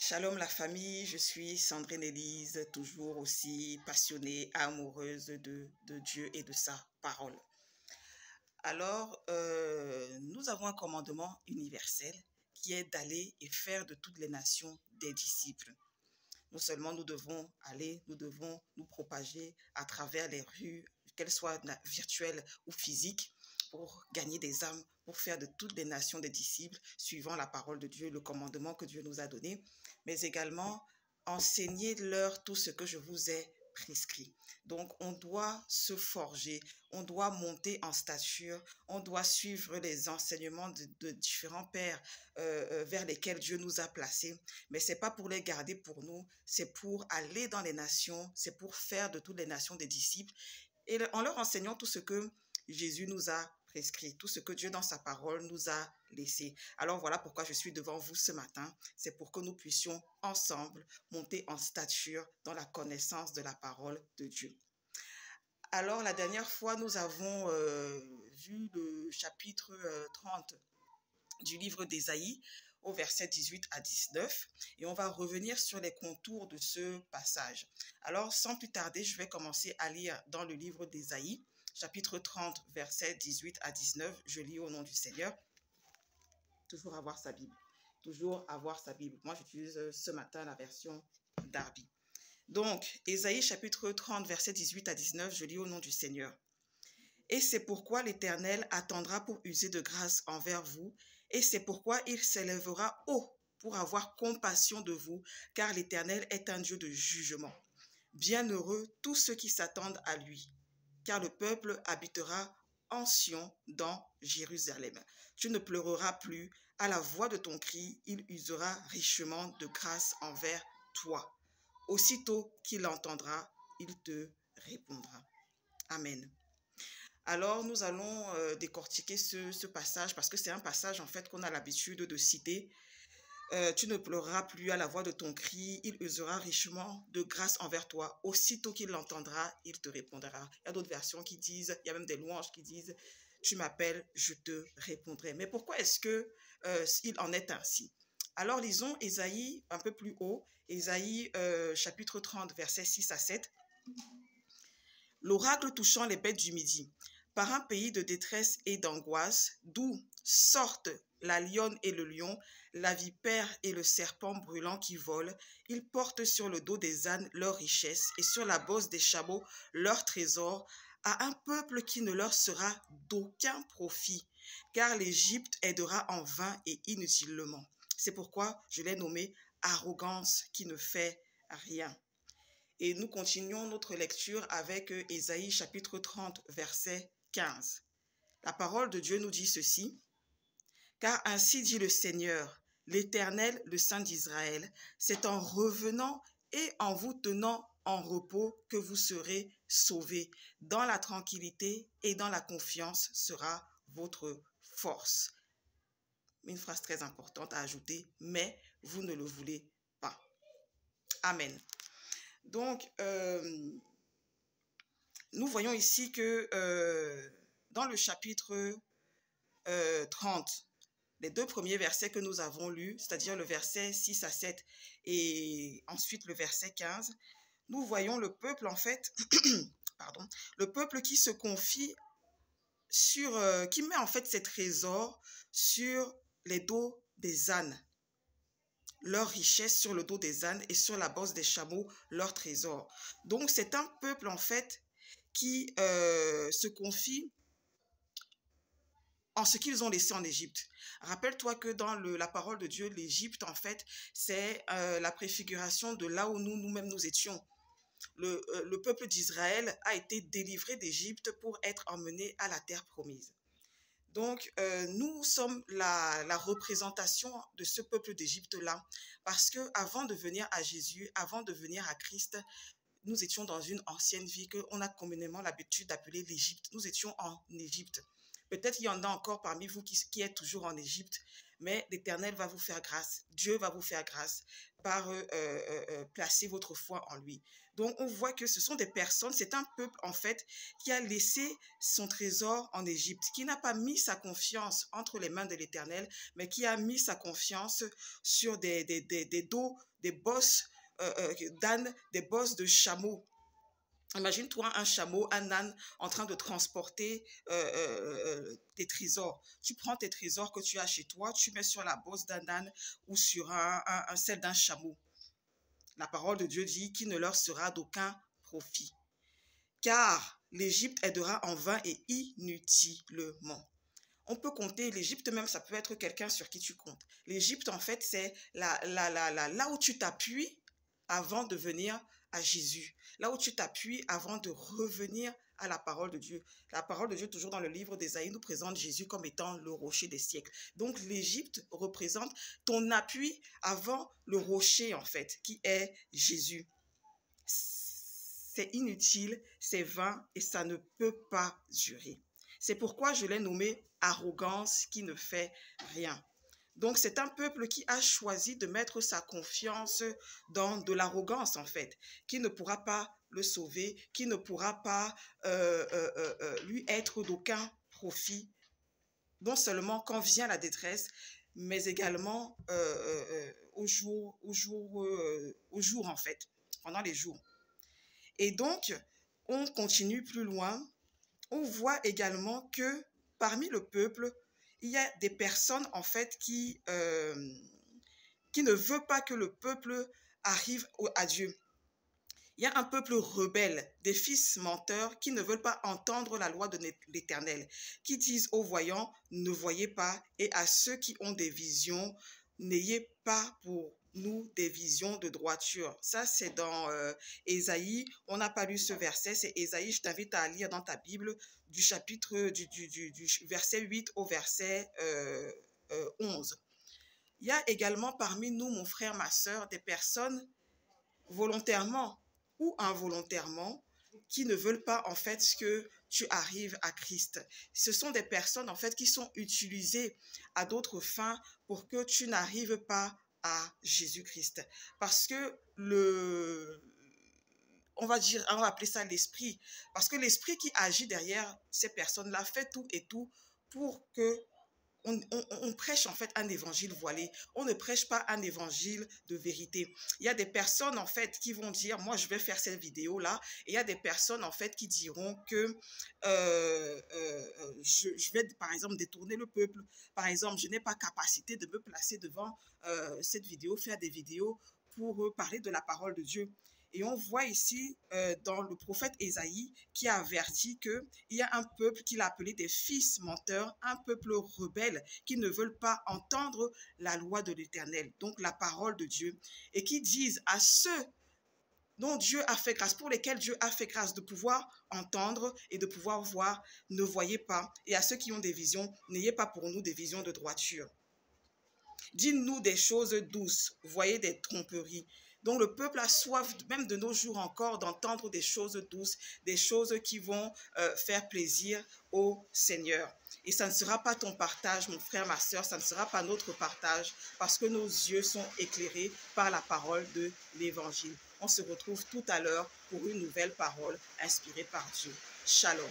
Shalom la famille, je suis Sandrine Élise, toujours aussi passionnée, amoureuse de Dieu et de sa parole. Alors, nous avons un commandement universel qui est d'aller et faire de toutes les nations des disciples. Non seulement nous devons aller, nous devons nous propager à travers les rues, qu'elles soient virtuelles ou physiques, pour gagner des âmes, pour faire de toutes les nations des disciples, suivant la parole de Dieu, le commandement que Dieu nous a donné, mais également enseigner-leur tout ce que je vous ai prescrit. Donc, on doit se forger, on doit monter en stature, on doit suivre les enseignements de différents pères vers lesquels Dieu nous a placés. Mais ce n'est pas pour les garder pour nous, c'est pour aller dans les nations, c'est pour faire de toutes les nations des disciples, et en leur enseignant tout ce que Jésus nous a prescrit, tout ce que Dieu dans sa parole nous a laissé. Alors voilà pourquoi je suis devant vous ce matin. C'est pour que nous puissions ensemble monter en stature dans la connaissance de la parole de Dieu. Alors la dernière fois, nous avons vu le chapitre 30 du livre d'Ésaïe au verset 18 à 19 et on va revenir sur les contours de ce passage. Alors sans plus tarder, je vais commencer à lire dans le livre d'Ésaïe, chapitre 30, versets 18 à 19, je lis au nom du Seigneur. Toujours avoir sa Bible. Toujours avoir sa Bible. Moi, j'utilise ce matin la version Darby. Donc, Ésaïe, chapitre 30, versets 18 à 19, je lis au nom du Seigneur. Et c'est pourquoi l'Éternel attendra pour user de grâce envers vous, et c'est pourquoi il s'élèvera haut pour avoir compassion de vous, car l'Éternel est un Dieu de jugement. Bienheureux tous ceux qui s'attendent à lui, car le peuple habitera en Sion dans Jérusalem. Tu ne pleureras plus, à la voix de ton cri, il usera richement de grâce envers toi. Aussitôt qu'il entendra, il te répondra. Amen. Alors, nous allons décortiquer ce passage parce que c'est un passage en fait qu'on a l'habitude de citer. Tu ne pleureras plus à la voix de ton cri, il usera richement de grâce envers toi. Aussitôt qu'il l'entendra, il te répondra. Il y a d'autres versions qui disent, il y a même des louanges qui disent, tu m'appelles, je te répondrai. Mais pourquoi est-ce que il en est ainsi? Alors lisons Ésaïe un peu plus haut, Ésaïe chapitre 30, versets 6 à 7. L'oracle touchant les bêtes du midi, par un pays de détresse et d'angoisse, d'où sortent la lionne et le lion, la vipère et le serpent brûlant qui volent, ils portent sur le dos des ânes leur richesse et sur la bosse des chameaux leur trésor, à un peuple qui ne leur sera d'aucun profit, car l'Égypte aidera en vain et inutilement. C'est pourquoi je l'ai nommé arrogance qui ne fait rien. Et nous continuons notre lecture avec Ésaïe chapitre 30, verset 15. La parole de Dieu nous dit ceci. Car ainsi dit le Seigneur, l'Éternel, le Saint d'Israël, c'est en revenant et en vous tenant en repos que vous serez sauvés. Dans la tranquillité et dans la confiance sera votre force. Une phrase très importante à ajouter, mais vous ne le voulez pas. Amen. Donc, nous voyons ici que dans le chapitre 30, les deux premiers versets que nous avons lus, c'est-à-dire le verset 6 à 7 et ensuite le verset 15, nous voyons le peuple en fait, pardon, le peuple qui se confie sur, qui met en fait ses trésors sur les dos des ânes. Leur richesse sur le dos des ânes et sur la bosse des chameaux, leur trésor. Donc, c'est un peuple, en fait, qui se confie en ce qu'ils ont laissé en Égypte. Rappelle-toi que dans la parole de Dieu, l'Égypte, en fait, c'est la préfiguration de là où nous-mêmes nous étions. Le peuple d'Israël a été délivré d'Égypte pour être emmené à la terre promise. Donc, nous sommes la représentation de ce peuple d'Égypte-là, parce qu'avant de venir à Jésus, avant de venir à Christ, nous étions dans une ancienne vie qu'on a communément l'habitude d'appeler l'Égypte. Nous étions en Égypte. Peut-être il y en a encore parmi vous qui est toujours en Égypte, mais l'Éternel va vous faire grâce. Dieu va vous faire grâce par placer votre foi en lui. Donc, on voit que ce sont des personnes, c'est un peuple, en fait, qui a laissé son trésor en Égypte, qui n'a pas mis sa confiance entre les mains de l'Éternel, mais qui a mis sa confiance sur des dos, des bosses d'âne, des bosses de chameaux. Imagine-toi un chameau, un âne en train de transporter tes trésors. Tu prends tes trésors que tu as chez toi, tu mets sur la bosse d'un âne ou sur celle d'un chameau. La parole de Dieu dit qu'il ne leur sera d'aucun profit. Car l'Égypte aidera en vain et inutilement. On peut compter, l'Égypte même, ça peut être quelqu'un sur qui tu comptes. L'Égypte, en fait, c'est là où tu t'appuies avant de venir à Jésus. Là où tu t'appuies avant de revenir à la parole de Dieu. La parole de Dieu, toujours dans le livre d'Ésaïe, nous présente Jésus comme étant le rocher des siècles. Donc, l'Égypte représente ton appui avant le rocher, en fait, qui est Jésus. C'est inutile, c'est vain et ça ne peut pas durer. C'est pourquoi je l'ai nommé arrogance qui ne fait rien. Donc, c'est un peuple qui a choisi de mettre sa confiance dans de l'arrogance, en fait, qui ne pourra pas le sauver, qui ne pourra pas lui être d'aucun profit, non seulement quand vient la détresse, mais également au jour, en fait, pendant les jours. Et donc, on continue plus loin, on voit également que parmi le peuple, il y a des personnes, en fait, qui ne veulent pas que le peuple arrive à Dieu. Il y a un peuple rebelle, des fils menteurs qui ne veulent pas entendre la loi de l'Éternel, qui disent aux voyants, ne voyez pas, et à ceux qui ont des visions, n'ayez pas pour nous des visions de droiture. Ça, c'est dans Ésaïe. On n'a pas lu ce verset, c'est Ésaïe. Je t'invite à lire dans ta Bible du chapitre, du verset 8 au verset 11. Il y a également parmi nous, mon frère, ma soeur, des personnes volontairement ou involontairement qui ne veulent pas en fait que tu arrives à Christ. Ce sont des personnes en fait qui sont utilisées à d'autres fins pour que tu n'arrives pas à Jésus-Christ. Parce que on va appeler ça l'esprit. Parce que l'esprit qui agit derrière ces personnes-là fait tout et tout pour que on prêche en fait un évangile voilé. On ne prêche pas un évangile de vérité. Il y a des personnes en fait qui vont dire, moi je vais faire cette vidéo-là. Et il y a des personnes en fait qui diront que je vais par exemple détourner le peuple. Par exemple, je n'ai pas capacité de me placer devant cette vidéo, faire des vidéos pour parler de la parole de Dieu. Et on voit ici dans le prophète Ésaïe qui a averti qu'il y a un peuple qu'il a appelé des fils menteurs, un peuple rebelle qui ne veulent pas entendre la loi de l'Éternel, donc la parole de Dieu, et qui disent à ceux dont Dieu a fait grâce, pour lesquels Dieu a fait grâce de pouvoir entendre et de pouvoir voir, ne voyez pas, et à ceux qui ont des visions, n'ayez pas pour nous des visions de droiture. Dites-nous des choses douces, voyez des tromperies. Donc le peuple a soif, même de nos jours encore, d'entendre des choses douces, des choses qui vont faire plaisir au Seigneur. Et ça ne sera pas ton partage, mon frère, ma soeur, ça ne sera pas notre partage, parce que nos yeux sont éclairés par la parole de l'Évangile. On se retrouve tout à l'heure pour une nouvelle parole inspirée par Dieu. Shalom.